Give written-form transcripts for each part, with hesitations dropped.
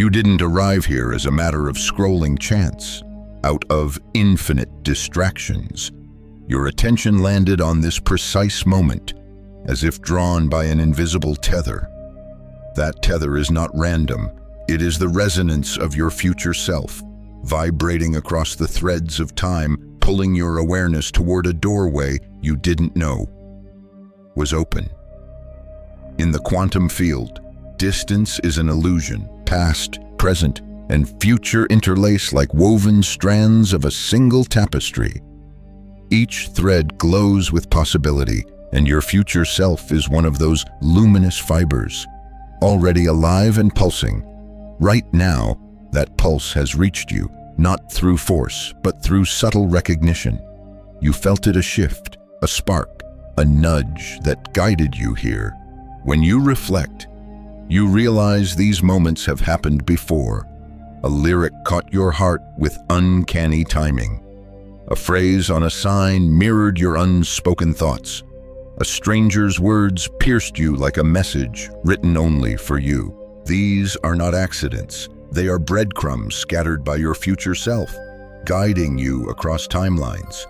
You didn't arrive here as a matter of scrolling chance, out of infinite distractions. Your attention landed on this precise moment, as if drawn by an invisible tether. That tether is not random. It is the resonance of your future self, vibrating across the threads of time, pulling your awareness toward a doorway you didn't know was open. In the quantum field, distance is an illusion. Past, present, and future interlace like woven strands of a single tapestry. Each thread glows with possibility, and your future self is one of those luminous fibers, already alive and pulsing. Right now, that pulse has reached you, not through force, but through subtle recognition. You felt it, a shift, a spark, a nudge that guided you here. When you reflect, you realize these moments have happened before. A lyric caught your heart with uncanny timing. A phrase on a sign mirrored your unspoken thoughts. A stranger's words pierced you like a message written only for you. These are not accidents. They are breadcrumbs scattered by your future self, guiding you across timelines.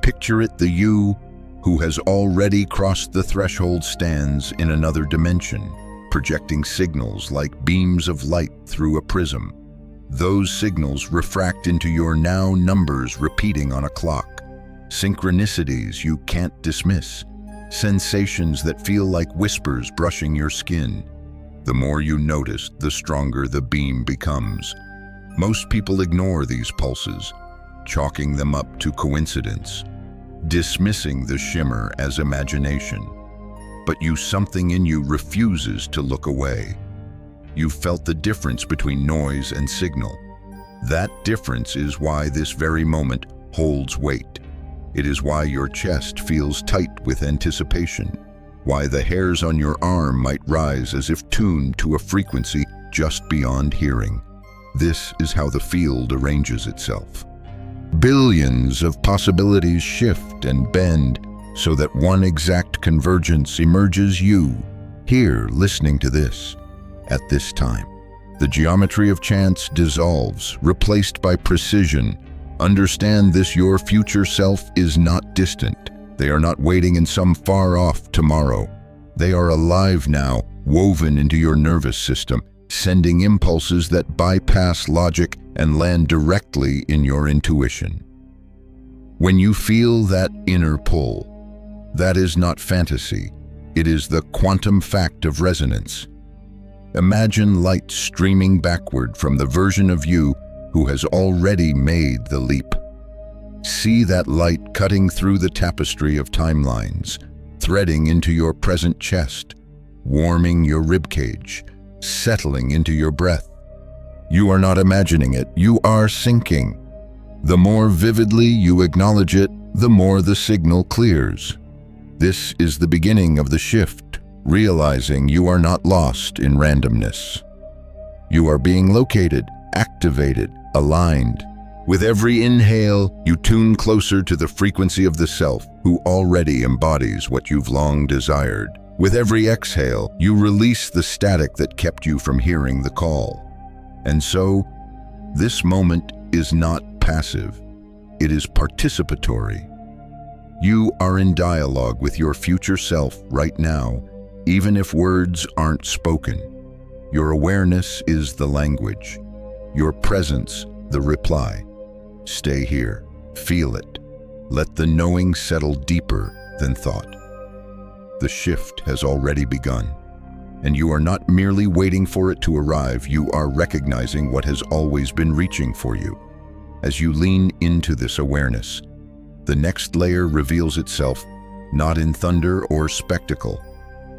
Picture it, the you who has already crossed the threshold stands in another dimension, projecting signals like beams of light through a prism. Those signals refract into your now, numbers repeating on a clock, synchronicities you can't dismiss, sensations that feel like whispers brushing your skin. The more you notice, the stronger the beam becomes. Most people ignore these pulses, chalking them up to coincidence, dismissing the shimmer as imagination. But something in you refuses to look away. You felt the difference between noise and signal. That difference is why this very moment holds weight. It is why your chest feels tight with anticipation, why the hairs on your arm might rise as if tuned to a frequency just beyond hearing. This is how the field arranges itself. Billions of possibilities shift and bend so that one exact convergence emerges, you, here listening to this, at this time. The geometry of chance dissolves, replaced by precision. Understand this: your future self is not distant. They are not waiting in some far-off tomorrow. They are alive now, woven into your nervous system, sending impulses that bypass logic and land directly in your intuition. When you feel that inner pull, that is not fantasy. It is the quantum fact of resonance. Imagine light streaming backward from the version of you who has already made the leap. See that light cutting through the tapestry of timelines, threading into your present chest, warming your ribcage, settling into your breath. You are not imagining it, you are sinking. The more vividly you acknowledge it, the more the signal clears. This is the beginning of the shift, realizing you are not lost in randomness. You are being located, activated, aligned. With every inhale, you tune closer to the frequency of the self who already embodies what you've long desired. With every exhale, you release the static that kept you from hearing the call. And so, this moment is not passive. It is participatory. You are in dialogue with your future self right now, even if words aren't spoken. Your awareness is the language, your presence the reply. Stay here, feel it. Let the knowing settle deeper than thought. The shift has already begun, and you are not merely waiting for it to arrive, you are recognizing what has always been reaching for you. As you lean into this awareness, the next layer reveals itself, not in thunder or spectacle,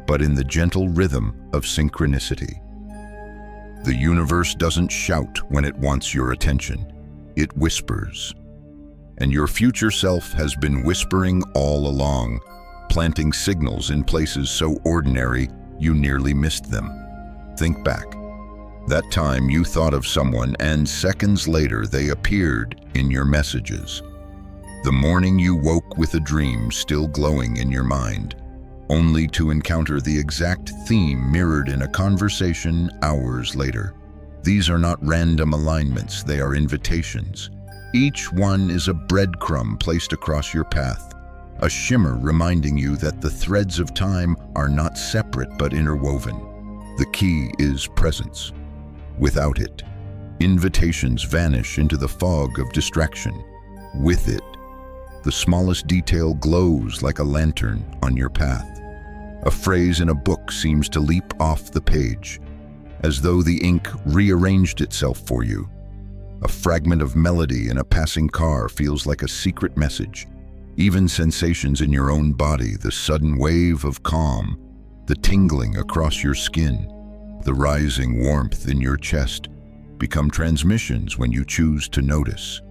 but in the gentle rhythm of synchronicity. The universe doesn't shout when it wants your attention, it whispers. And your future self has been whispering all along, planting signals in places so ordinary you nearly missed them. Think back. That time you thought of someone and seconds later they appeared in your messages. The morning you woke with a dream still glowing in your mind, only to encounter the exact theme mirrored in a conversation hours later. These are not random alignments, they are invitations. Each one is a breadcrumb placed across your path, a shimmer reminding you that the threads of time are not separate but interwoven. The key is presence. Without it, invitations vanish into the fog of distraction. With it, the smallest detail glows like a lantern on your path. A phrase in a book seems to leap off the page, as though the ink rearranged itself for you. A fragment of melody in a passing car feels like a secret message. Even sensations in your own body, the sudden wave of calm, the tingling across your skin, the rising warmth in your chest, become transmissions when you choose to notice.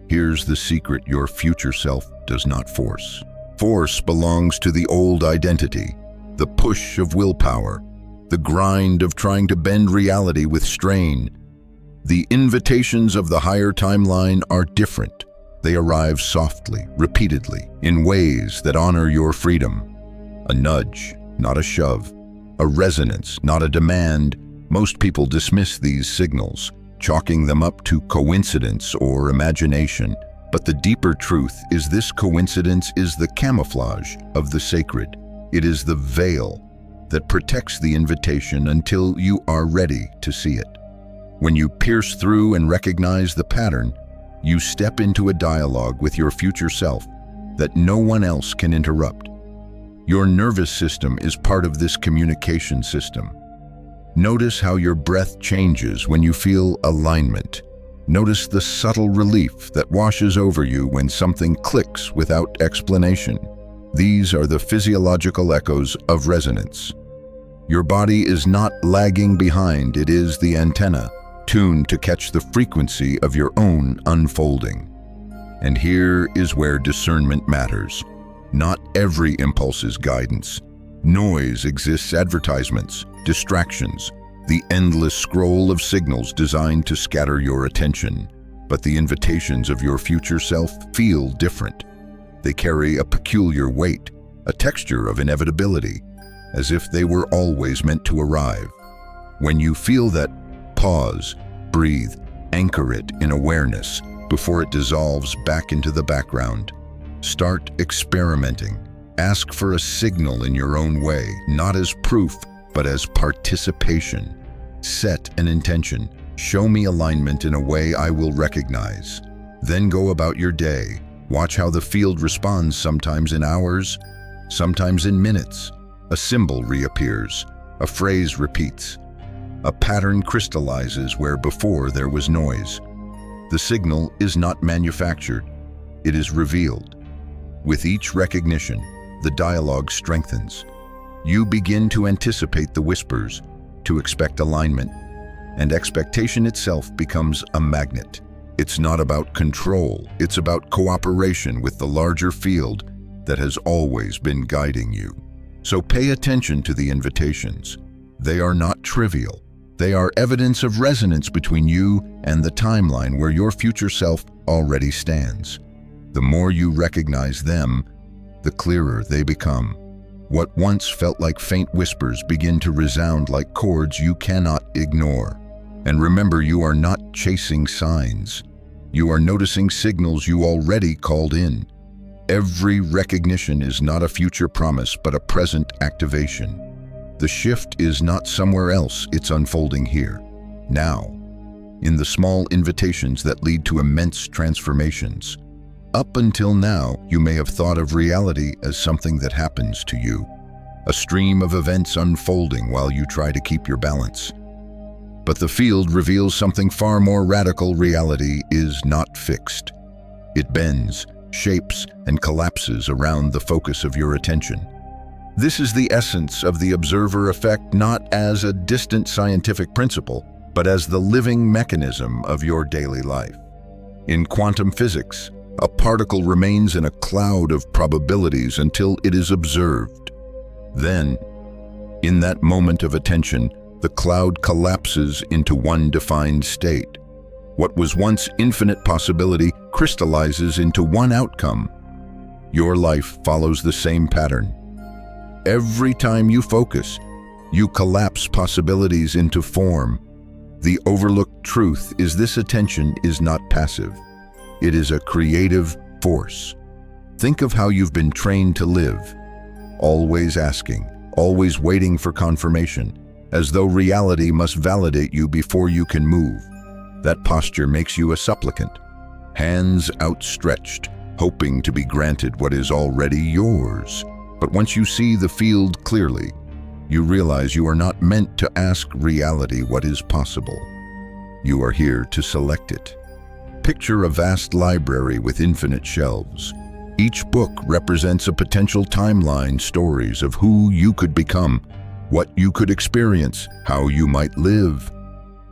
Here's the secret your future self does not force. Force belongs to the old identity, the push of willpower, the grind of trying to bend reality with strain. The invitations of the higher timeline are different. They arrive softly, repeatedly, in ways that honor your freedom. A nudge, not a shove. A resonance, not a demand. Most people dismiss these signals, chalking them up to coincidence or imagination. But the deeper truth is this: coincidence is the camouflage of the sacred. It is the veil that protects the invitation until you are ready to see it. When you pierce through and recognize the pattern, you step into a dialogue with your future self that no one else can interrupt. Your nervous system is part of this communication system. Notice how your breath changes when you feel alignment. Notice the subtle relief that washes over you when something clicks without explanation. These are the physiological echoes of resonance. Your body is not lagging behind, it is the antenna, tuned to catch the frequency of your own unfolding. And here is where discernment matters. Not every impulse is guidance. Noise exists: advertisements, distractions, the endless scroll of signals designed to scatter your attention. But the invitations of your future self feel different. They carry a peculiar weight, a texture of inevitability, as if they were always meant to arrive. When you feel that, pause, breathe, anchor it in awareness before it dissolves back into the background. Start experimenting. Ask for a signal in your own way, not as proof, but as participation. Set an intention. Show me alignment in a way I will recognize. Then go about your day. Watch how the field responds, sometimes in hours, sometimes in minutes. A symbol reappears. A phrase repeats. A pattern crystallizes where before there was noise. The signal is not manufactured. It is revealed. With each recognition, the dialogue strengthens. You begin to anticipate the whispers, to expect alignment, and expectation itself becomes a magnet. It's not about control, it's about cooperation with the larger field that has always been guiding you. So pay attention to the invitations. They are not trivial. They are evidence of resonance between you and the timeline where your future self already stands. The more you recognize them, the clearer they become. What once felt like faint whispers begin to resound like chords you cannot ignore. And remember, you are not chasing signs. You are noticing signals you already called in. Every recognition is not a future promise, but a present activation. The shift is not somewhere else, it's unfolding here, now, in the small invitations that lead to immense transformations. Up until now, you may have thought of reality as something that happens to you, a stream of events unfolding while you try to keep your balance. But the field reveals something far more radical. Reality is not fixed. It bends, shapes, and collapses around the focus of your attention. This is the essence of the observer effect, not as a distant scientific principle, but as the living mechanism of your daily life. In quantum physics, a particle remains in a cloud of probabilities until it is observed. Then, in that moment of attention, the cloud collapses into one defined state. What was once infinite possibility crystallizes into one outcome. Your life follows the same pattern. Every time you focus, you collapse possibilities into form. The overlooked truth is this attention is not passive. It is a creative force. Think of how you've been trained to live, always asking, always waiting for confirmation, as though reality must validate you before you can move. That posture makes you a supplicant, hands outstretched, hoping to be granted what is already yours. But once you see the field clearly, you realize you are not meant to ask reality what is possible. You are here to select it. Picture a vast library with infinite shelves. Each book represents a potential timeline, stories of who you could become, what you could experience, how you might live.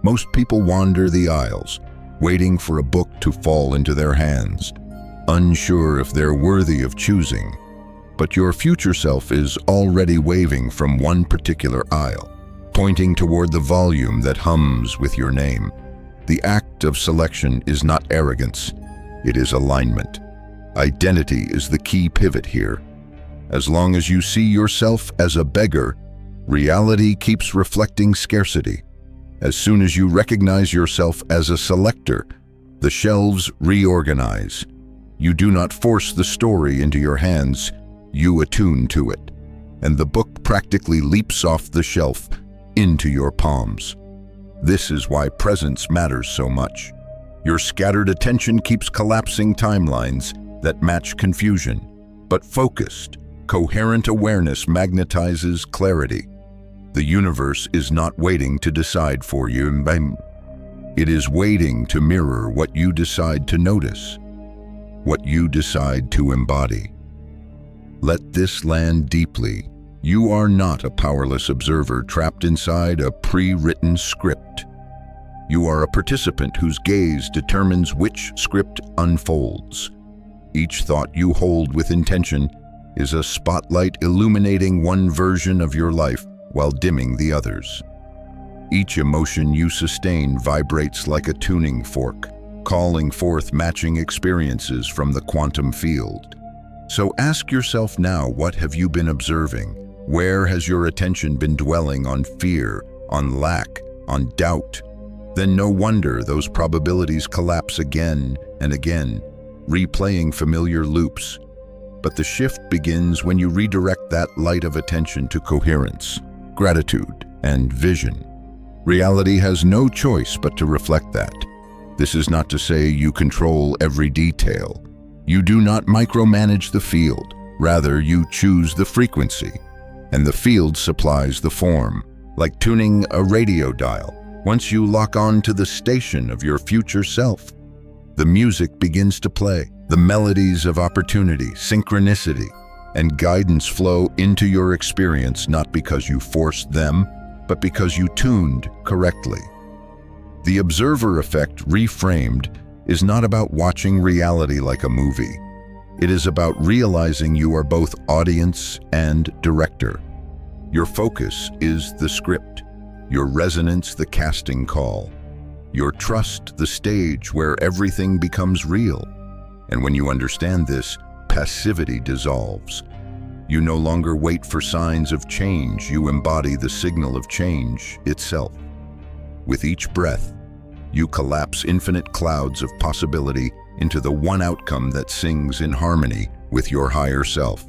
Most people wander the aisles, waiting for a book to fall into their hands, unsure if they're worthy of choosing. But your future self is already waving from one particular aisle, pointing toward the volume that hums with your name. The act of selection is not arrogance, it is alignment. Identity is the key pivot here. As long as you see yourself as a beggar, reality keeps reflecting scarcity. As soon as you recognize yourself as a selector, the shelves reorganize. You do not force the story into your hands, you attune to it, and the book practically leaps off the shelf into your palms. This is why presence matters so much. Your scattered attention keeps collapsing timelines that match confusion, but focused, coherent awareness magnetizes clarity. The universe is not waiting to decide for you. It is waiting to mirror what you decide to notice, what you decide to embody. Let this land deeply. You are not a powerless observer trapped inside a pre-written script. You are a participant whose gaze determines which script unfolds. Each thought you hold with intention is a spotlight illuminating one version of your life while dimming the others. Each emotion you sustain vibrates like a tuning fork, calling forth matching experiences from the quantum field. So ask yourself now, what have you been observing? Where has your attention been dwelling on fear, on lack, on doubt? Then no wonder those probabilities collapse again and again, replaying familiar loops. But the shift begins when you redirect that light of attention to coherence, gratitude, and vision. Reality has no choice but to reflect that. This is not to say you control every detail. You do not micromanage the field. Rather, you choose the frequency, and the field supplies the form, like tuning a radio dial. Once you lock on to the station of your future self, the music begins to play. The melodies of opportunity, synchronicity, and guidance flow into your experience not because you forced them, but because you tuned correctly. The observer effect, reframed, is not about watching reality like a movie. It is about realizing you are both audience and director. Your focus is the script, your resonance the casting call, your trust the stage where everything becomes real. And when you understand this, passivity dissolves. You no longer wait for signs of change, you embody the signal of change itself. With each breath, you collapse infinite clouds of possibility into the one outcome that sings in harmony with your higher self.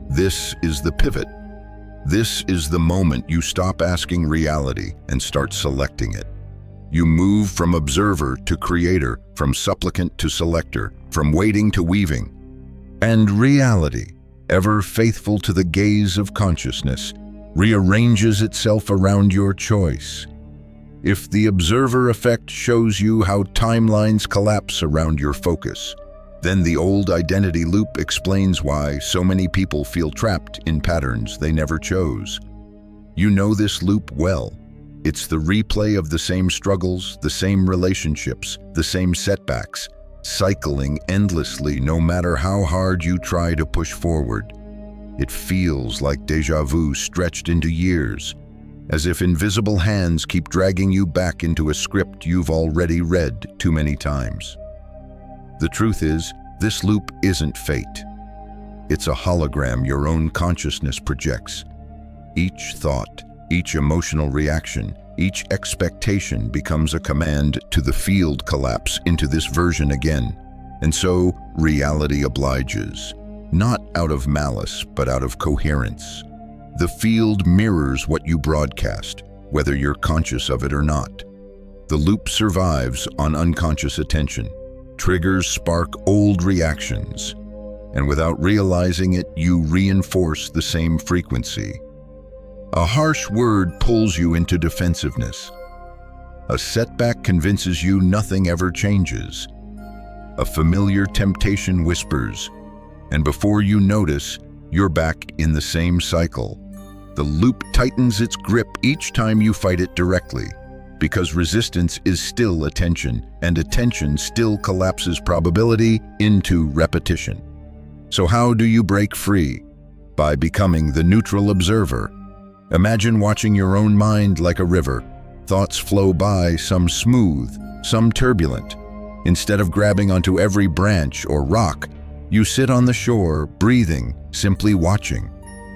This is the pivot. This is the moment you stop asking reality and start selecting it. You move from observer to creator, from supplicant to selector, from waiting to weaving. And reality, ever faithful to the gaze of consciousness, rearranges itself around your choice. If the observer effect shows you how timelines collapse around your focus, then the old identity loop explains why so many people feel trapped in patterns they never chose. You know this loop well. It's the replay of the same struggles, the same relationships, the same setbacks, cycling endlessly no matter how hard you try to push forward. It feels like déjà vu stretched into years, as if invisible hands keep dragging you back into a script you've already read too many times. The truth is, this loop isn't fate. It's a hologram your own consciousness projects. Each thought, each emotional reaction, Each expectation becomes a command to the field collapse into this version again. And so, reality obliges, not out of malice, but out of coherence. The field mirrors what you broadcast, whether you're conscious of it or not. The loop survives on unconscious attention. Triggers spark old reactions, and without realizing it, you reinforce the same frequency. A harsh word pulls you into defensiveness. A setback convinces you nothing ever changes. A familiar temptation whispers, and before you notice, you're back in the same cycle. The loop tightens its grip each time you fight it directly, because resistance is still attention, and attention still collapses probability into repetition. So how do you break free? By becoming the neutral observer. Imagine watching your own mind like a river. Thoughts flow by, some smooth, some turbulent. Instead of grabbing onto every branch or rock, you sit on the shore, breathing, simply watching.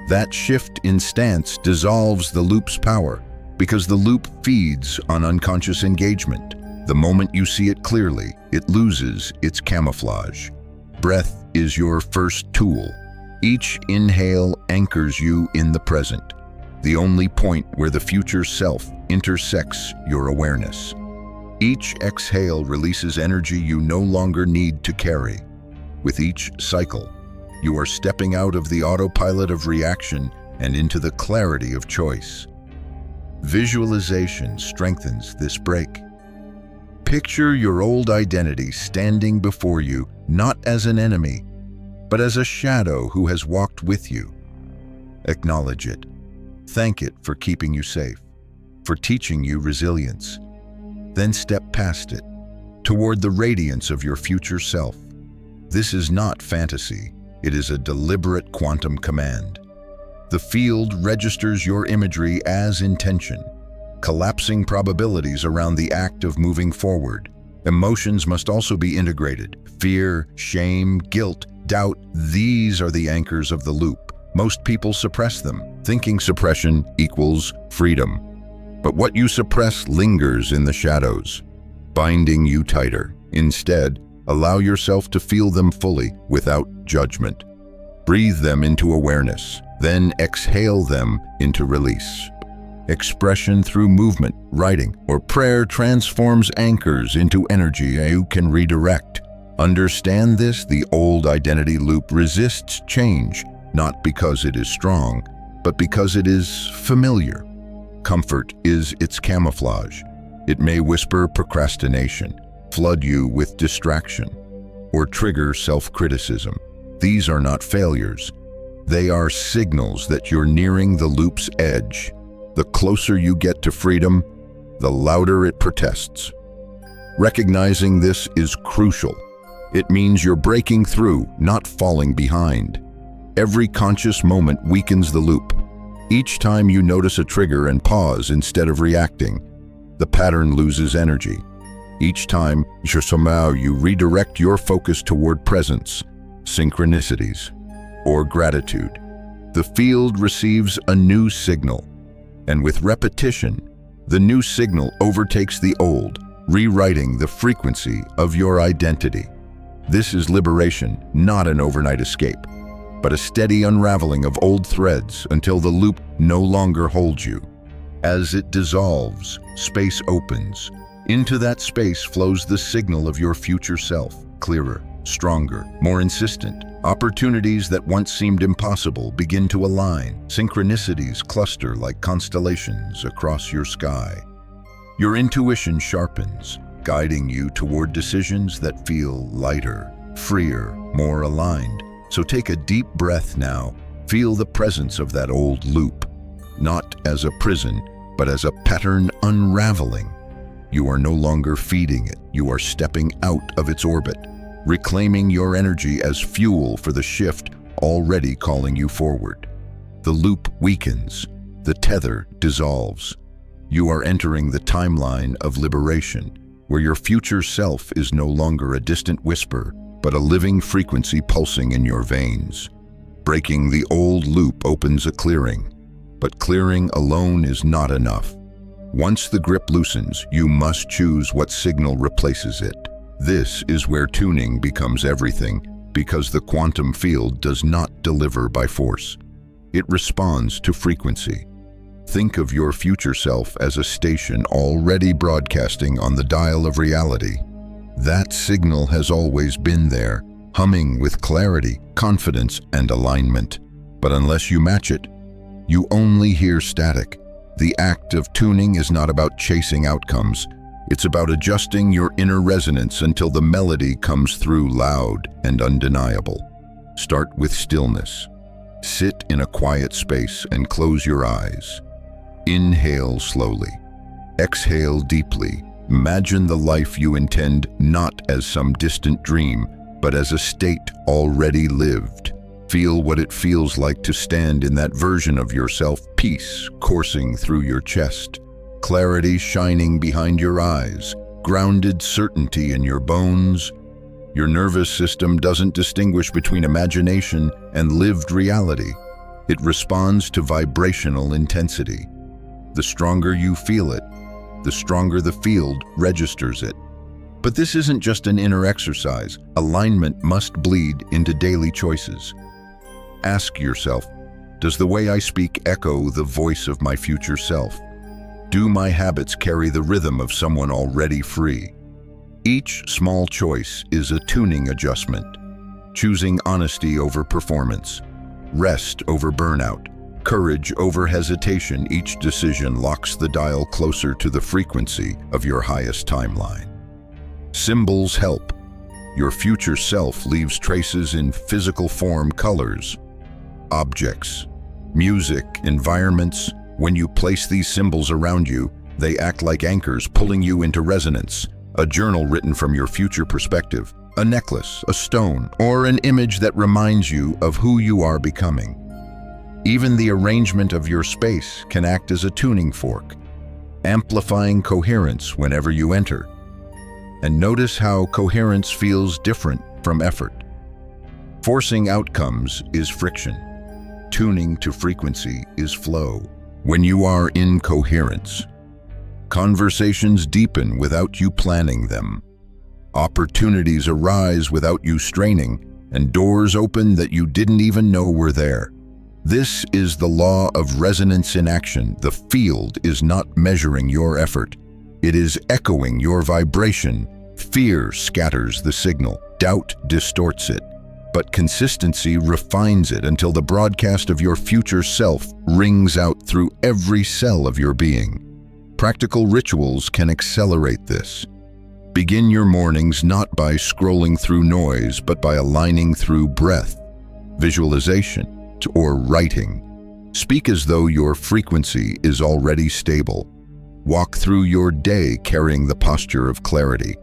That shift in stance dissolves the loop's power, because the loop feeds on unconscious engagement. The moment you see it clearly, it loses its camouflage. Breath is your first tool. Each inhale anchors you in the present, the only point where the future self intersects your awareness. Each exhale releases energy you no longer need to carry. With each cycle, you are stepping out of the autopilot of reaction and into the clarity of choice. Visualization strengthens this break. Picture your old identity standing before you, not as an enemy, but as a shadow who has walked with you. Acknowledge it. Thank it for keeping you safe, for teaching you resilience. Then step past it, toward the radiance of your future self. This is not fantasy. It is a deliberate quantum command. The field registers your imagery as intention, collapsing probabilities around the act of moving forward. Emotions must also be integrated. Fear, shame, guilt, doubt, these are the anchors of the loop. Most people suppress them, thinking suppression equals freedom. But what you suppress lingers in the shadows, binding you tighter. Instead, allow yourself to feel them fully, without judgment. Breathe them into awareness, then exhale them into release. Expression through movement, writing, or prayer transforms anchors into energy you can redirect. Understand this: the old identity loop resists change, not because it is strong, but because it is familiar. Comfort is its camouflage. It may whisper procrastination, flood you with distraction, or trigger self-criticism. These are not failures. They are signals that you're nearing the loop's edge. The closer you get to freedom, the louder it protests. Recognizing this is crucial. It means you're breaking through, not falling behind. Every conscious moment weakens the loop. Each time you notice a trigger and pause instead of reacting, the pattern loses energy. Each time, somehow you redirect your focus toward presence, synchronicities, or gratitude. The field receives a new signal, and with repetition, the new signal overtakes the old, rewriting the frequency of your identity. This is liberation, not an overnight escape, but a steady unraveling of old threads until the loop no longer holds you. As it dissolves, space opens. Into that space flows the signal of your future self, clearer, stronger, more insistent. Opportunities that once seemed impossible begin to align. Synchronicities cluster like constellations across your sky. Your intuition sharpens, guiding you toward decisions that feel lighter, freer, more aligned. So take a deep breath now. Feel the presence of that old loop, not as a prison, but as a pattern unraveling. You are no longer feeding it. You are stepping out of its orbit, reclaiming your energy as fuel for the shift already calling you forward. The loop weakens. The tether dissolves. You are entering the timeline of liberation, where your future self is no longer a distant whisper, but a living frequency pulsing in your veins. Breaking the old loop opens a clearing, but clearing alone is not enough. Once the grip loosens, you must choose what signal replaces it. This is where tuning becomes everything, because the quantum field does not deliver by force. It responds to frequency. Think of your future self as a station already broadcasting on the dial of reality. That signal has always been there, humming with clarity, confidence, and alignment. But unless you match it, you only hear static. The act of tuning is not about chasing outcomes. It's about adjusting your inner resonance until the melody comes through loud and undeniable. Start with stillness. Sit in a quiet space and close your eyes. Inhale slowly. Exhale deeply. Imagine the life you intend not as some distant dream, but as a state already lived. Feel what it feels like to stand in that version of yourself, peace coursing through your chest, clarity shining behind your eyes, grounded certainty in your bones. Your nervous system doesn't distinguish between imagination and lived reality. It responds to vibrational intensity. The stronger you feel it, the stronger the field registers it. But this isn't just an inner exercise. Alignment must bleed into daily choices. Ask yourself, does the way I speak echo the voice of my future self? Do my habits carry the rhythm of someone already free? Each small choice is a tuning adjustment, choosing honesty over performance, rest over burnout, courage over hesitation. Each decision locks the dial closer to the frequency of your highest timeline. Symbols help. Your future self leaves traces in physical form, colors, objects, music, environments. When you place these symbols around you, they act like anchors pulling you into resonance. A journal written from your future perspective, a necklace, a stone, or an image that reminds you of who you are becoming. Even the arrangement of your space can act as a tuning fork, amplifying coherence whenever you enter. And notice how coherence feels different from effort. Forcing outcomes is friction. Tuning to frequency is flow. When you are in coherence, conversations deepen without you planning them. Opportunities arise without you straining, and doors open that you didn't even know were there. This is the law of resonance in action. The field is not measuring your effort. It is echoing your vibration. Fear scatters the signal. Doubt distorts it. But consistency refines it until the broadcast of your future self rings out through every cell of your being. Practical rituals can accelerate this. Begin your mornings not by scrolling through noise, but by aligning through breath, visualization, or writing. Speak as though your frequency is already stable. Walk through your day carrying the posture of clarity.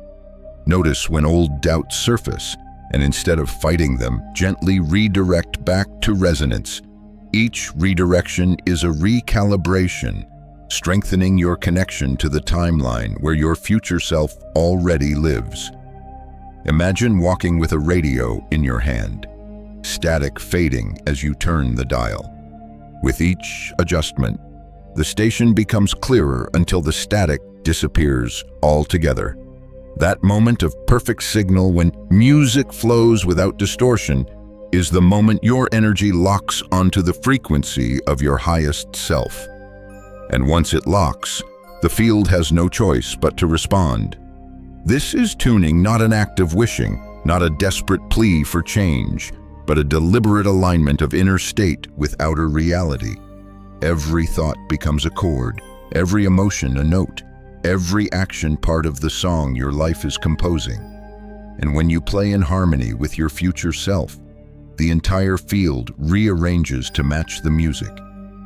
Notice when old doubts surface, and instead of fighting them, gently redirect back to resonance. Each redirection is a recalibration, strengthening your connection to the timeline where your future self already lives. Imagine walking with a radio in your hand, static fading as you turn the dial. With each adjustment, the station becomes clearer until the static disappears altogether. That moment of perfect signal when music flows without distortion is the moment your energy locks onto the frequency of your highest self. And once it locks, the field has no choice but to respond. This is tuning, not an act of wishing, not a desperate plea for change, but a deliberate alignment of inner state with outer reality. Every thought becomes a chord, every emotion a note, every action part of the song your life is composing. And when you play in harmony with your future self, the entire field rearranges to match the music.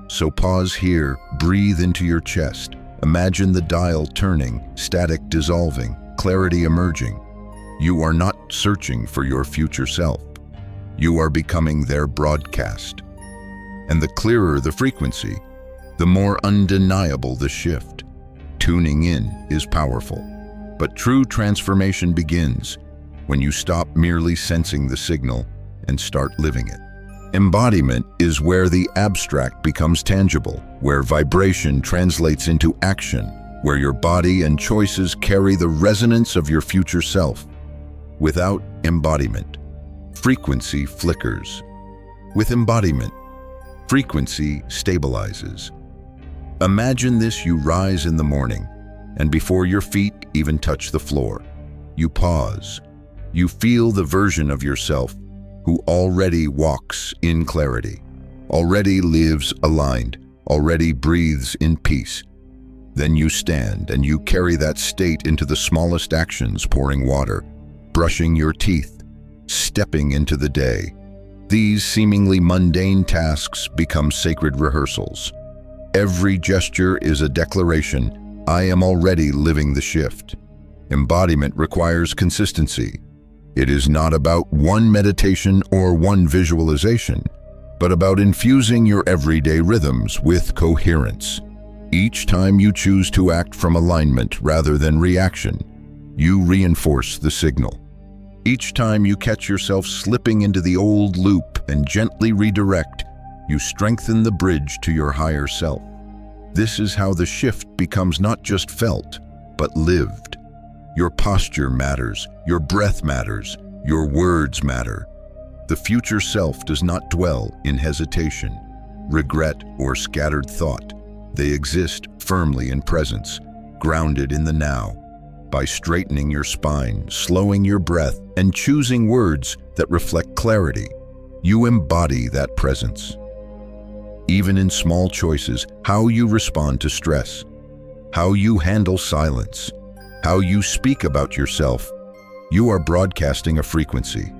So pause here, breathe into your chest. Imagine the dial turning, static dissolving, clarity emerging. You are not searching for your future self. You are becoming their broadcast. And the clearer the frequency, the more undeniable the shift. Tuning in is powerful, but true transformation begins when you stop merely sensing the signal and start living it. Embodiment is where the abstract becomes tangible, where vibration translates into action, where your body and choices carry the resonance of your future self. Without embodiment, frequency flickers. With embodiment, frequency stabilizes. Imagine this: you rise in the morning, and before your feet even touch the floor, you pause. You feel the version of yourself who already walks in clarity, already lives aligned, already breathes in peace. Then you stand and you carry that state into the smallest actions: pouring water, brushing your teeth, stepping into the day. These seemingly mundane tasks become sacred rehearsals. Every gesture is a declaration: I am already living the shift. Embodiment requires consistency. It is not about one meditation or one visualization, but about infusing your everyday rhythms with coherence. Each time you choose to act from alignment rather than reaction, you reinforce the signal. Each time you catch yourself slipping into the old loop and gently redirect, you strengthen the bridge to your higher self. This is how the shift becomes not just felt, but lived. Your posture matters, your breath matters, your words matter. The future self does not dwell in hesitation, regret, or scattered thought. They exist firmly in presence, grounded in the now. By straightening your spine, slowing your breath, and choosing words that reflect clarity, you embody that presence. Even in small choices, how you respond to stress, how you handle silence, how you speak about yourself, you are broadcasting a frequency.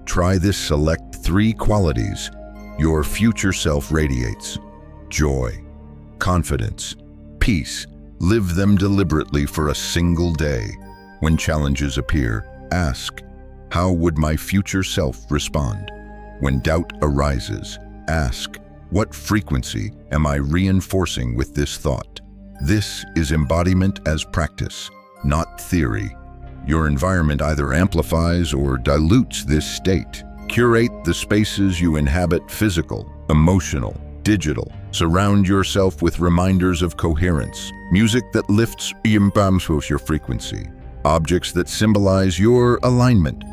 Try this: select 3 qualities your future self radiates: joy, confidence, peace. Live them deliberately for a single day. When challenges appear, ask, how would my future self respond? When doubt arises, ask, what frequency am I reinforcing with this thought? This is embodiment as practice, not theory. Your environment either amplifies or dilutes this state. Curate the spaces you inhabit: physical, emotional, digital. Surround yourself with reminders of coherence, music that lifts your frequency, objects that symbolize your alignment,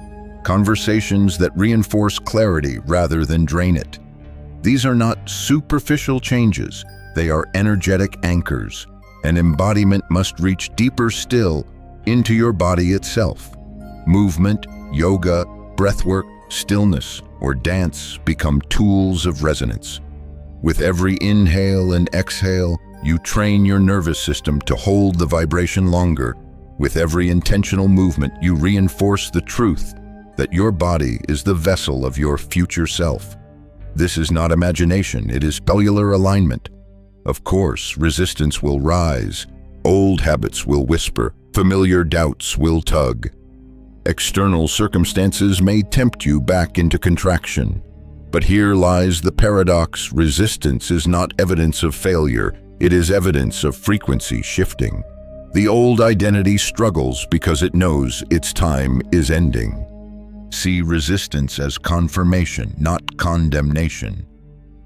conversations that reinforce clarity rather than drain it. These are not superficial changes, they are energetic anchors. An embodiment must reach deeper still into your body itself. Movement, yoga, breathwork, stillness, or dance become tools of resonance. With every inhale and exhale, you train your nervous system to hold the vibration longer. With every intentional movement, you reinforce the truth that your body is the vessel of your future self. This is not imagination, it is cellular alignment. Of course, resistance will rise, old habits will whisper, familiar doubts will tug. External circumstances may tempt you back into contraction. But here lies the paradox: resistance is not evidence of failure, it is evidence of frequency shifting. The old identity struggles because it knows its time is ending. See resistance as confirmation, not condemnation.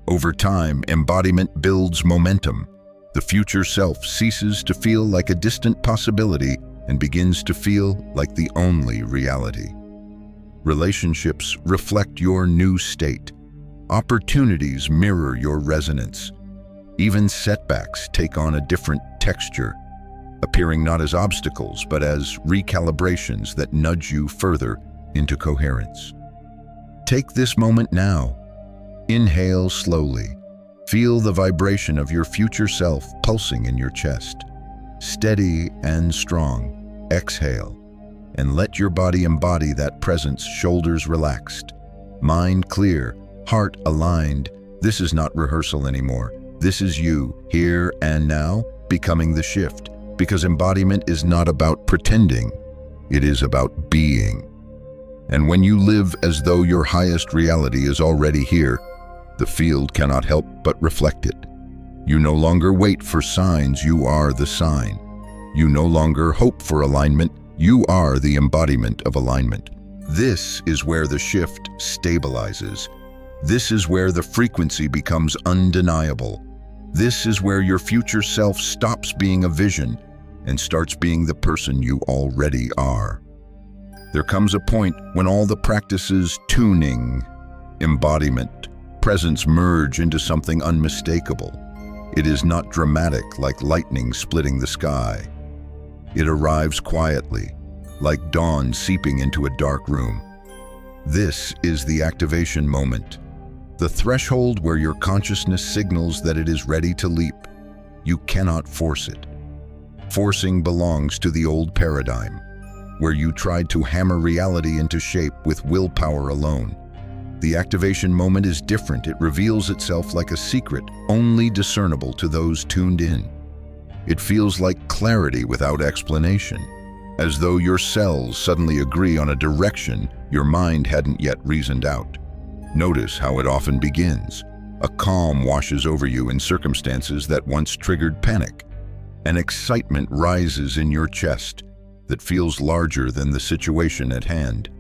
Over time, embodiment builds momentum. The future self ceases to feel like a distant possibility and begins to feel like the only reality. Relationships reflect your new state. Opportunities mirror your resonance. Even setbacks take on a different texture, appearing not as obstacles but as recalibrations that nudge you further into coherence. Take this moment now. Inhale slowly. Feel the vibration of your future self pulsing in your chest. Steady and strong. Exhale, and let your body embody that presence: shoulders relaxed, mind clear, heart aligned. This is not rehearsal anymore. This is you, here and now, becoming the shift. Because embodiment is not about pretending, it is about being. And when you live as though your highest reality is already here, the field cannot help but reflect it. You no longer wait for signs, you are the sign. You no longer hope for alignment, you are the embodiment of alignment. This is where the shift stabilizes. This is where the frequency becomes undeniable. This is where your future self stops being a vision and starts being the person you already are. There comes a point when all the practices, tuning, embodiment, presence merge into something unmistakable. It is not dramatic like lightning splitting the sky. It arrives quietly, like dawn seeping into a dark room. This is the activation moment, the threshold where your consciousness signals that it is ready to leap. You cannot force it. Forcing belongs to the old paradigm, where you tried to hammer reality into shape with willpower alone. The activation moment is different. It reveals itself like a secret, only discernible to those tuned in. It feels like clarity without explanation, as though your cells suddenly agree on a direction your mind hadn't yet reasoned out. Notice how it often begins. A calm washes over you in circumstances that once triggered panic. An excitement rises in your chest that feels larger than the situation at hand.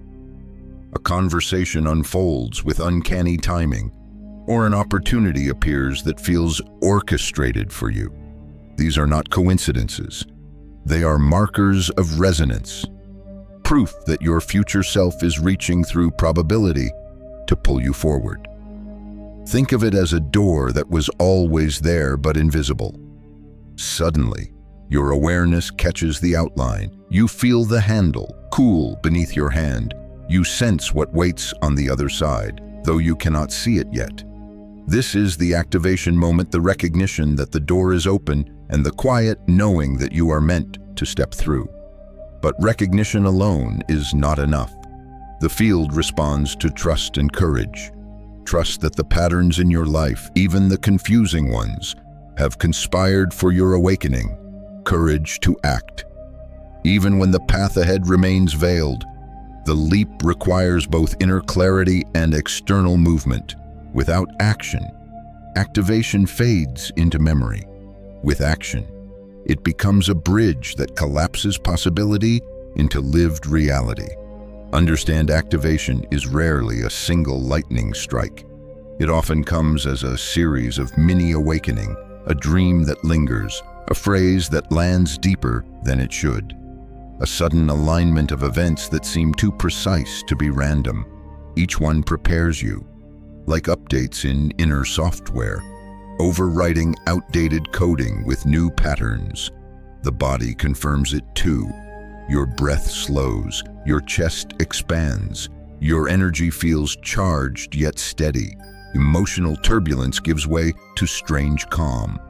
A conversation unfolds with uncanny timing, or an opportunity appears that feels orchestrated for you. These are not coincidences. They are markers of resonance, proof that your future self is reaching through probability to pull you forward. Think of it as a door that was always there but invisible. Suddenly, your awareness catches the outline. You feel the handle cool beneath your hand. You sense what waits on the other side, though you cannot see it yet. This is the activation moment, the recognition that the door is open and the quiet knowing that you are meant to step through. But recognition alone is not enough. The field responds to trust and courage. Trust that the patterns in your life, even the confusing ones, have conspired for your awakening. Courage to act. Even when the path ahead remains veiled, the leap requires both inner clarity and external movement. Without action, activation fades into memory. With action, it becomes a bridge that collapses possibility into lived reality. Understand, activation is rarely a single lightning strike. It often comes as a series of mini awakening, a dream that lingers, a phrase that lands deeper than it should. A sudden alignment of events that seem too precise to be random. Each one prepares you, like updates in inner software, overwriting outdated coding with new patterns. The body confirms it too. Your breath slows, your chest expands, your energy feels charged yet steady. Emotional turbulence gives way to strange calm,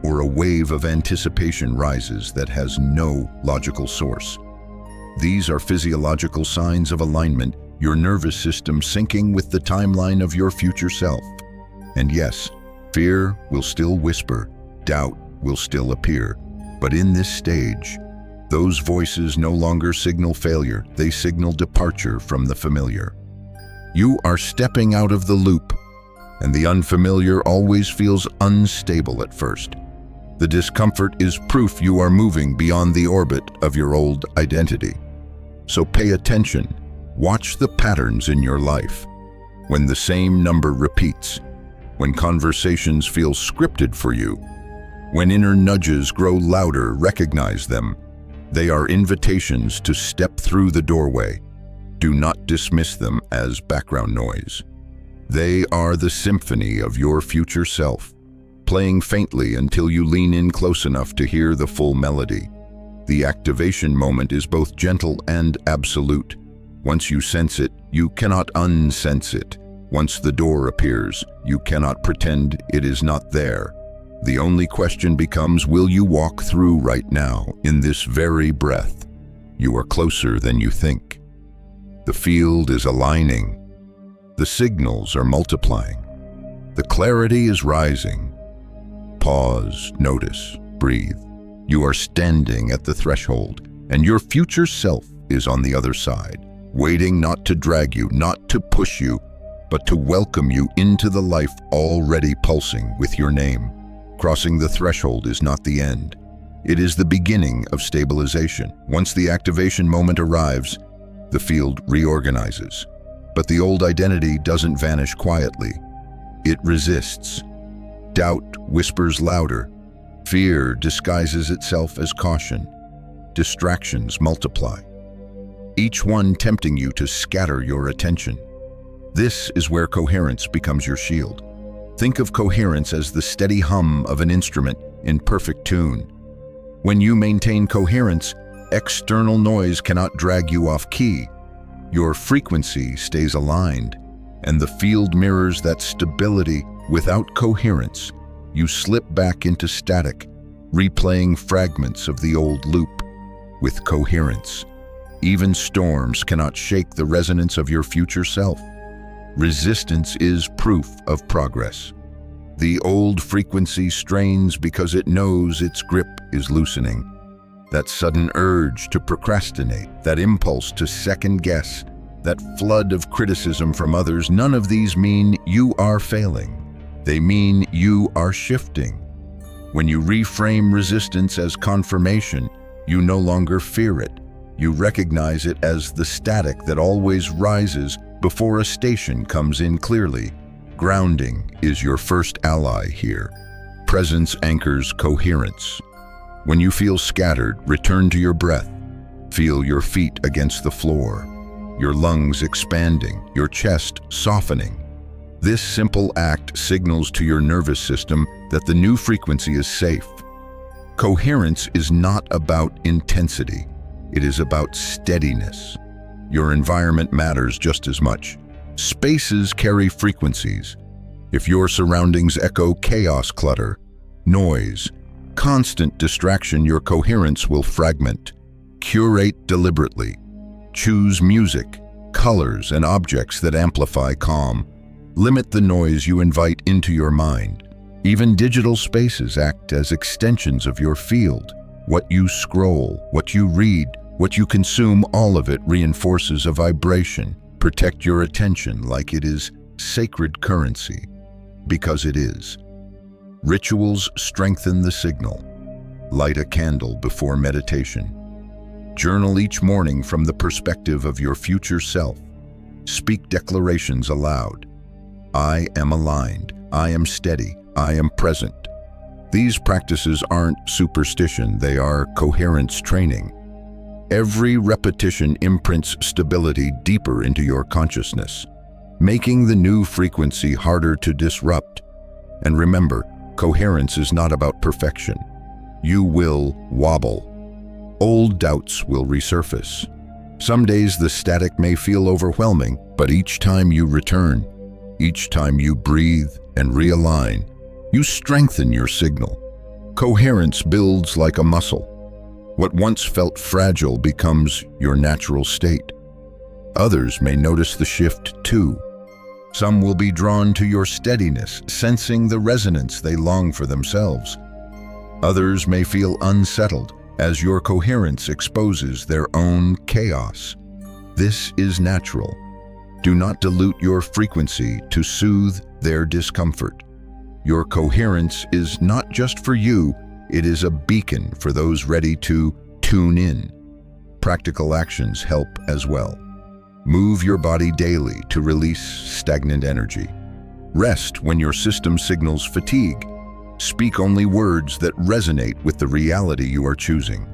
or a wave of anticipation rises that has no logical source. These are physiological signs of alignment, your nervous system syncing with the timeline of your future self. And yes, fear will still whisper, doubt will still appear, but in this stage, those voices no longer signal failure, they signal departure from the familiar. You are stepping out of the loop, and the unfamiliar always feels unstable at first. The discomfort is proof you are moving beyond the orbit of your old identity. So pay attention. Watch the patterns in your life. When the same number repeats, when conversations feel scripted for you, when inner nudges grow louder, recognize them. They are invitations to step through the doorway. Do not dismiss them as background noise. They are the symphony of your future self, playing faintly until you lean in close enough to hear the full melody. The activation moment is both gentle and absolute. Once you sense it, you cannot unsense it. Once the door appears, you cannot pretend it is not there. The only question becomes, will you walk through right now, in this very breath? You are closer than you think. The field is aligning. The signals are multiplying. The clarity is rising. Pause, notice, breathe. You are standing at the threshold, and your future self is on the other side, waiting not to drag you, not to push you, but to welcome you into the life already pulsing with your name. Crossing the threshold is not the end. It is the beginning of stabilization. Once the activation moment arrives, the field reorganizes. But the old identity doesn't vanish quietly. It resists. Doubt whispers louder. Fear disguises itself as caution. Distractions multiply, each one tempting you to scatter your attention. This is where coherence becomes your shield. Think of coherence as the steady hum of an instrument in perfect tune. When you maintain coherence, external noise cannot drag you off key. Your frequency stays aligned, and the field mirrors that stability. Without coherence, you slip back into static, replaying fragments of the old loop. With coherence, even storms cannot shake the resonance of your future self. Resistance is proof of progress. The old frequency strains because it knows its grip is loosening. That sudden urge to procrastinate, that impulse to second guess, that flood of criticism from others, none of these mean you are failing. They mean you are shifting. When you reframe resistance as confirmation, you no longer fear it. You recognize it as the static that always rises before a station comes in clearly. Grounding is your first ally here. Presence anchors coherence. When you feel scattered, return to your breath. Feel your feet against the floor, your lungs expanding, your chest softening. This simple act signals to your nervous system that the new frequency is safe. Coherence is not about intensity. It is about steadiness. Your environment matters just as much. Spaces carry frequencies. If your surroundings echo chaos, clutter, noise, constant distraction, your coherence will fragment. Curate deliberately. Choose music, colors, and objects that amplify calm. Limit the noise you invite into your mind. Even digital spaces act as extensions of your field. What you scroll, what you read, what you consume, all of it reinforces a vibration. Protect your attention like it is sacred currency, because it is. Rituals strengthen the signal. Light a candle before meditation. Journal each morning from the perspective of your future self. Speak declarations aloud. I am aligned. I am steady. I am present. These practices aren't superstition, they are coherence training. Every repetition imprints stability deeper into your consciousness, making the new frequency harder to disrupt. And remember, coherence is not about perfection. You will wobble. Old doubts will resurface. Some days the static may feel overwhelming, but each time you return, each time you breathe and realign, you strengthen your signal. Coherence builds like a muscle. What once felt fragile becomes your natural state. Others may notice the shift too. Some will be drawn to your steadiness, sensing the resonance they long for themselves. Others may feel unsettled as your coherence exposes their own chaos. This is natural. Do not dilute your frequency to soothe their discomfort. Your coherence is not just for you, it is a beacon for those ready to tune in. Practical actions help as well. Move your body daily to release stagnant energy. Rest when your system signals fatigue. Speak only words that resonate with the reality you are choosing.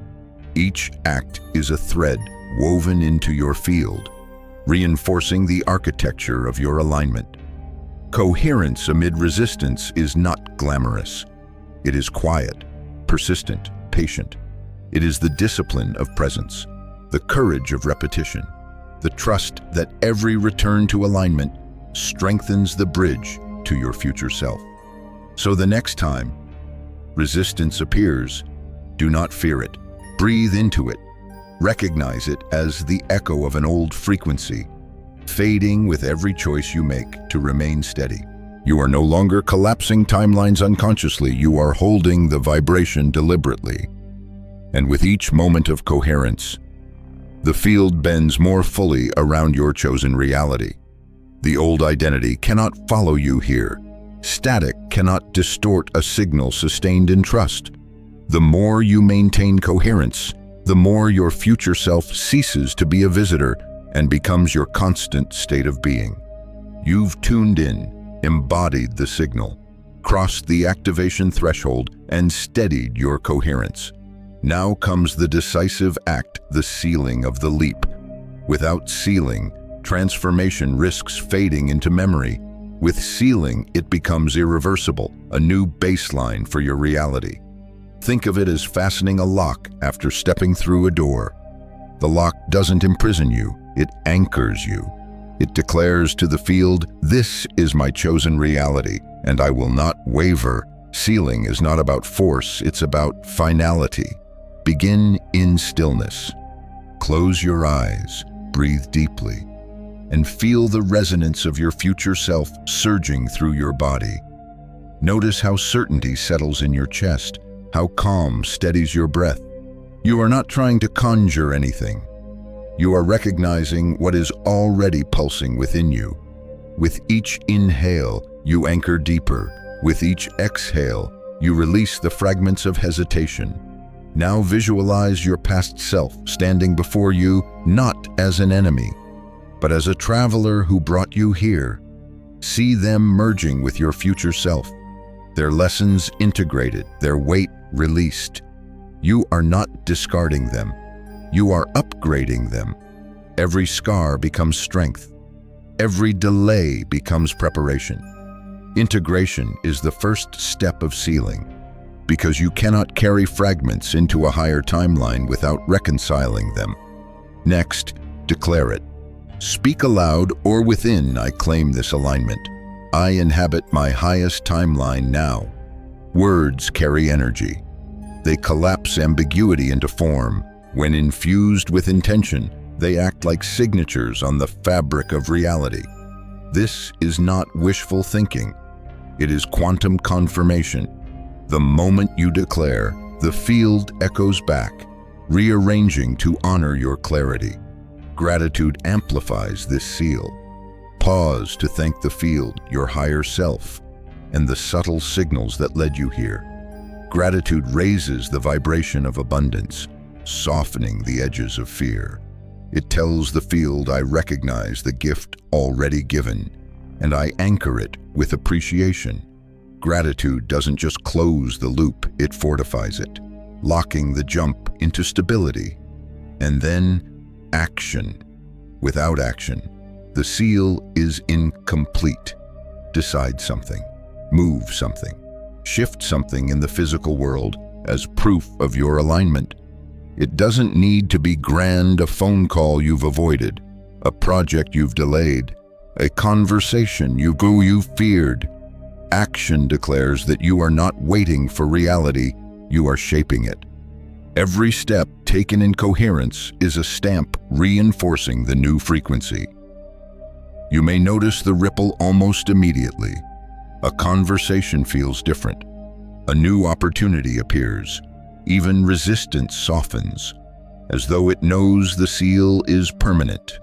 Each act is a thread woven into your field, reinforcing the architecture of your alignment. Coherence amid resistance is not glamorous. It is quiet, persistent, patient. It is the discipline of presence, the courage of repetition, the trust that every return to alignment strengthens the bridge to your future self. So the next time resistance appears, do not fear it. Breathe into it. Recognize it as the echo of an old frequency, fading with every choice you make to remain steady. You are no longer collapsing timelines unconsciously, you are holding the vibration deliberately. And with each moment of coherence, the field bends more fully around your chosen reality. The old identity cannot follow you here. Static cannot distort a signal sustained in trust. The more you maintain coherence, the more your future self ceases to be a visitor and becomes your constant state of being. You've tuned in, embodied the signal, crossed the activation threshold, and steadied your coherence. Now comes the decisive act, the sealing of the leap. Without sealing, transformation risks fading into memory. With sealing, it becomes irreversible, a new baseline for your reality. Think of it as fastening a lock after stepping through a door. The lock doesn't imprison you, it anchors you. It declares to the field, "This is my chosen reality, and I will not waver." Sealing is not about force, it's about finality. Begin in stillness. Close your eyes, breathe deeply, and feel the resonance of your future self surging through your body. Notice how certainty settles in your chest, how calm steadies your breath. You are not trying to conjure anything. You are recognizing what is already pulsing within you. With each inhale, you anchor deeper. With each exhale, you release the fragments of hesitation. Now visualize your past self standing before you, not as an enemy, but as a traveler who brought you here. See them merging with your future self, their lessons integrated, their weight released. You are not discarding them. You are upgrading them. Every scar becomes strength. Every delay becomes preparation. Integration is the first step of sealing, because you cannot carry fragments into a higher timeline without reconciling them. Next, declare it. Speak aloud or within, "I claim this alignment. I inhabit my highest timeline now." Words carry energy. They collapse ambiguity into form. When infused with intention, they act like signatures on the fabric of reality. This is not wishful thinking. It is quantum confirmation. The moment you declare, the field echoes back, rearranging to honor your clarity. Gratitude amplifies this seal. Pause to thank the field, your higher self, and the subtle signals that led you here. Gratitude raises the vibration of abundance, softening the edges of fear. It tells the field, "I recognize the gift already given, and I anchor it with appreciation." Gratitude doesn't just close the loop, it fortifies it, locking the jump into stability. And then, action. Without action, the seal is incomplete. Decide something, move something, shift something in the physical world as proof of your alignment. It doesn't need to be grand, a phone call you've avoided, a project you've delayed, a conversation you feared. Action declares that you are not waiting for reality, you are shaping it. Every step taken in coherence is a stamp reinforcing the new frequency. You may notice the ripple almost immediately. A conversation feels different. A new opportunity appears. Even resistance softens, as though it knows the seal is permanent.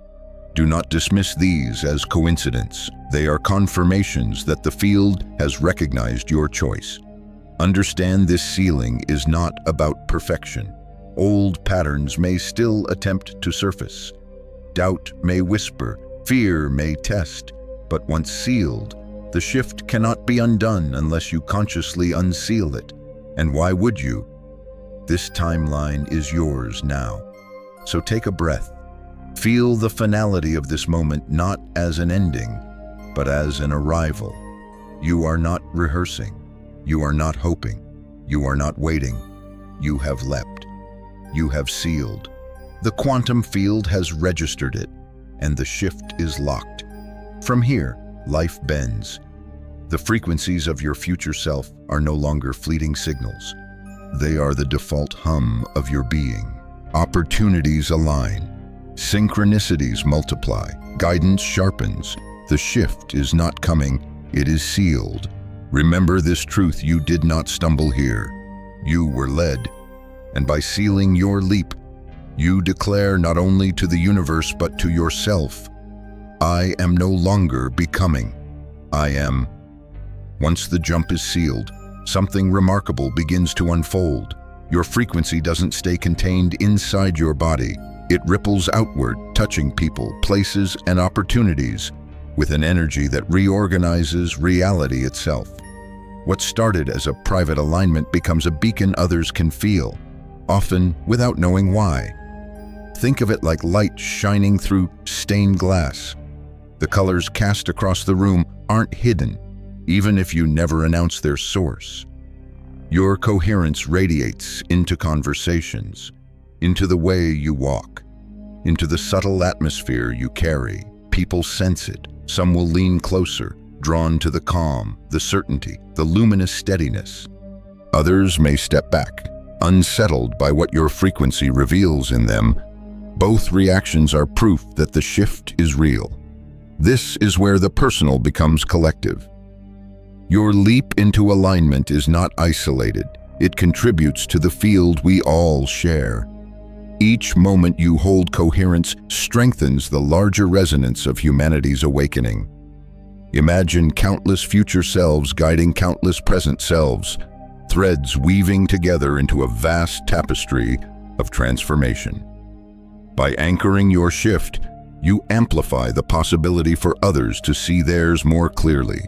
Do not dismiss these as coincidence. They are confirmations that the field has recognized your choice. Understand this sealing is not about perfection. Old patterns may still attempt to surface. Doubt may whisper, fear may test, but once sealed, the shift cannot be undone unless you consciously unseal it. And why would you? This timeline is yours now. So take a breath. Feel the finality of this moment not as an ending, but as an arrival. You are not rehearsing. You are not hoping. You are not waiting. You have leapt. You have sealed. The quantum field has registered it, and the shift is locked. From here, life bends. The frequencies of your future self are no longer fleeting signals. They are the default hum of your being. Opportunities align. Synchronicities multiply. Guidance sharpens. The shift is not coming, it is sealed. Remember this truth: you did not stumble here. You were led. And by sealing your leap, you declare not only to the universe but to yourself, "I am no longer becoming. I am." Once the jump is sealed, something remarkable begins to unfold. Your frequency doesn't stay contained inside your body. It ripples outward, touching people, places, and opportunities with an energy that reorganizes reality itself. What started as a private alignment becomes a beacon others can feel, often without knowing why. Think of it like light shining through stained glass. The colors cast across the room aren't hidden, even if you never announce their source. Your coherence radiates into conversations, into the way you walk, into the subtle atmosphere you carry. People sense it. Some will lean closer, drawn to the calm, the certainty, the luminous steadiness. Others may step back, unsettled by what your frequency reveals in them. Both reactions are proof that the shift is real. This is where the personal becomes collective. Your leap into alignment is not isolated. It contributes to the field we all share. Each moment you hold coherence strengthens the larger resonance of humanity's awakening. Imagine countless future selves guiding countless present selves, threads weaving together into a vast tapestry of transformation. By anchoring your shift, you amplify the possibility for others to see theirs more clearly.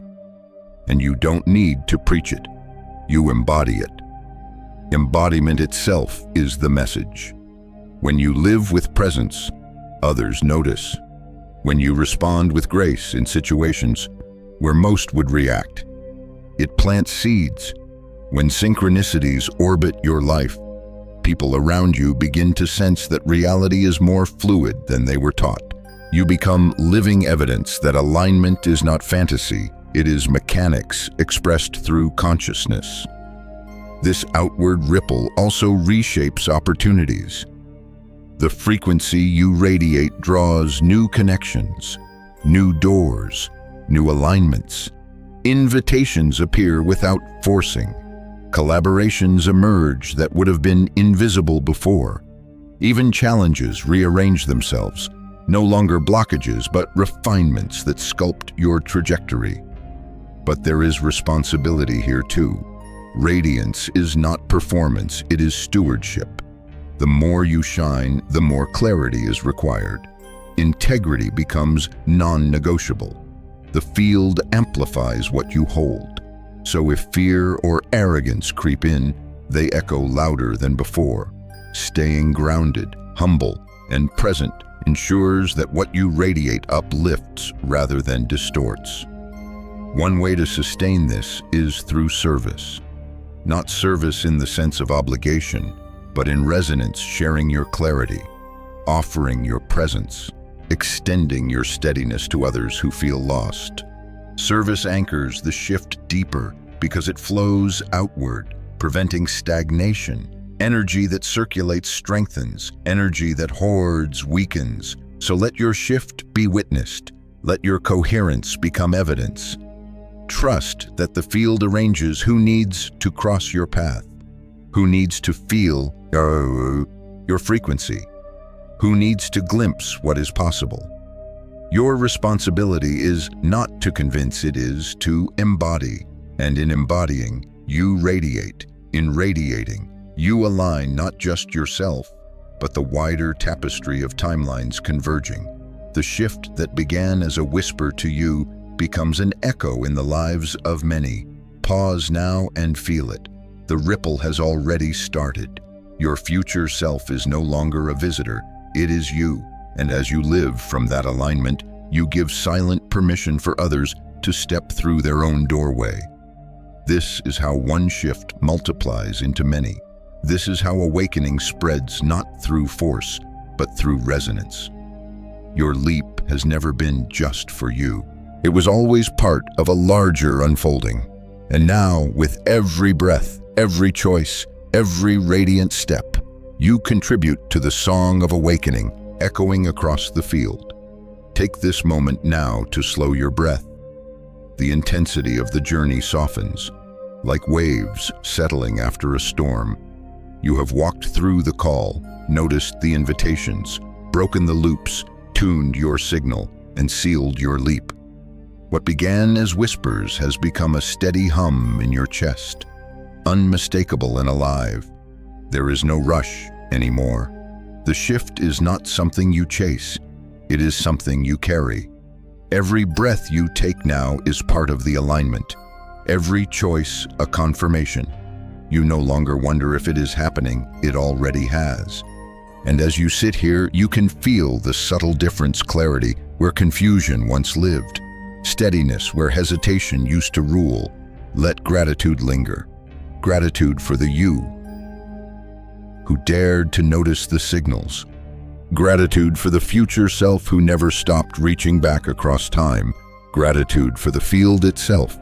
And you don't need to preach it. You embody it. Embodiment itself is the message. When you live with presence, others notice. When you respond with grace in situations where most would react, it plants seeds. When synchronicities orbit your life, people around you begin to sense that reality is more fluid than they were taught. You become living evidence that alignment is not fantasy, it is mechanics expressed through consciousness. This outward ripple also reshapes opportunities. The frequency you radiate draws new connections, new doors, new alignments. Invitations appear without forcing. Collaborations emerge that would have been invisible before. Even challenges rearrange themselves, no longer blockages but refinements that sculpt your trajectory. But there is responsibility here too. Radiance is not performance, it is stewardship. The more you shine, the more clarity is required. Integrity becomes non-negotiable. The field amplifies what you hold. So if fear or arrogance creep in, they echo louder than before. Staying grounded, humble, and present ensures that what you radiate uplifts rather than distorts. One way to sustain this is through service. Not service in the sense of obligation, but in resonance, sharing your clarity, offering your presence, extending your steadiness to others who feel lost. Service anchors the shift deeper because it flows outward, preventing stagnation. Energy that circulates strengthens, energy that hoards weakens. So let your shift be witnessed. Let your coherence become evidence. Trust that the field arranges who needs to cross your path, who needs to feel your frequency, who needs to glimpse what is possible. Your responsibility is not to convince, it is to embody. And in embodying, you radiate. In radiating, you align not just yourself, but the wider tapestry of timelines converging. The shift that began as a whisper to you becomes an echo in the lives of many. Pause now and feel it. The ripple has already started. Your future self is no longer a visitor, it is you. And as you live from that alignment, you give silent permission for others to step through their own doorway. This is how one shift multiplies into many. This is how awakening spreads not through force, but through resonance. Your leap has never been just for you. It was always part of a larger unfolding. And now, with every breath, every choice, every radiant step, you contribute to the song of awakening echoing across the field. Take this moment now to slow your breath. The intensity of the journey softens, like waves settling after a storm. You have walked through the call, noticed the invitations, broken the loops, tuned your signal, and sealed your leap. What began as whispers has become a steady hum in your chest, unmistakable and alive. There is no rush anymore. The shift is not something you chase, it is something you carry. Every breath you take now is part of the alignment. Every choice, a confirmation. You no longer wonder if it is happening, it already has. And as you sit here, you can feel the subtle difference: clarity where confusion once lived, steadiness where hesitation used to rule. Let gratitude linger. Gratitude for the you who dared to notice the signals. Gratitude for the future self who never stopped reaching back across time. Gratitude for the field itself,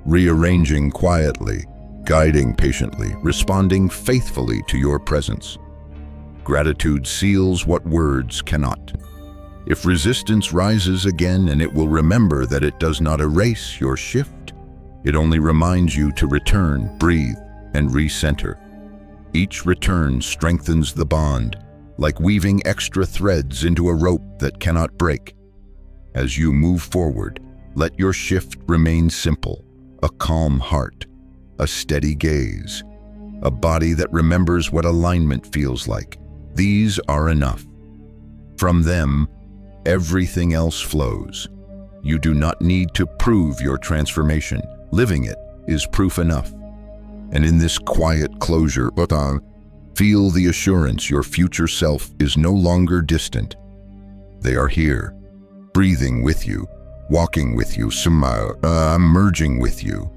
rearranging quietly, guiding patiently, responding faithfully to your presence. Gratitude seals what words cannot. If resistance rises again, and it will remember that it does not erase your shift, it only reminds you to return, breathe, and recenter. Each return strengthens the bond, like weaving extra threads into a rope that cannot break. As you move forward, let your shift remain simple: a calm heart, a steady gaze, a body that remembers what alignment feels like. These are enough. From them, everything else flows. You do not need to prove your transformation. Living it is proof enough. And in this quiet closure, feel the assurance your future self is no longer distant. They are here, breathing with you, walking with you, merging with you.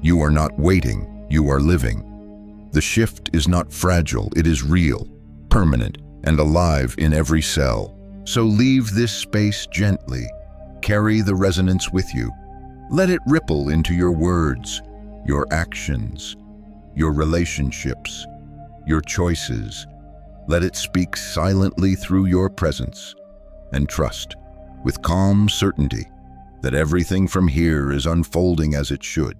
You are not waiting, you are living. The shift is not fragile, it is real, permanent, and alive in every cell. So leave this space gently. Carry the resonance with you. Let it ripple into your words, your actions, your relationships, your choices. Let it speak silently through your presence, and trust, with calm certainty, that everything from here is unfolding as it should.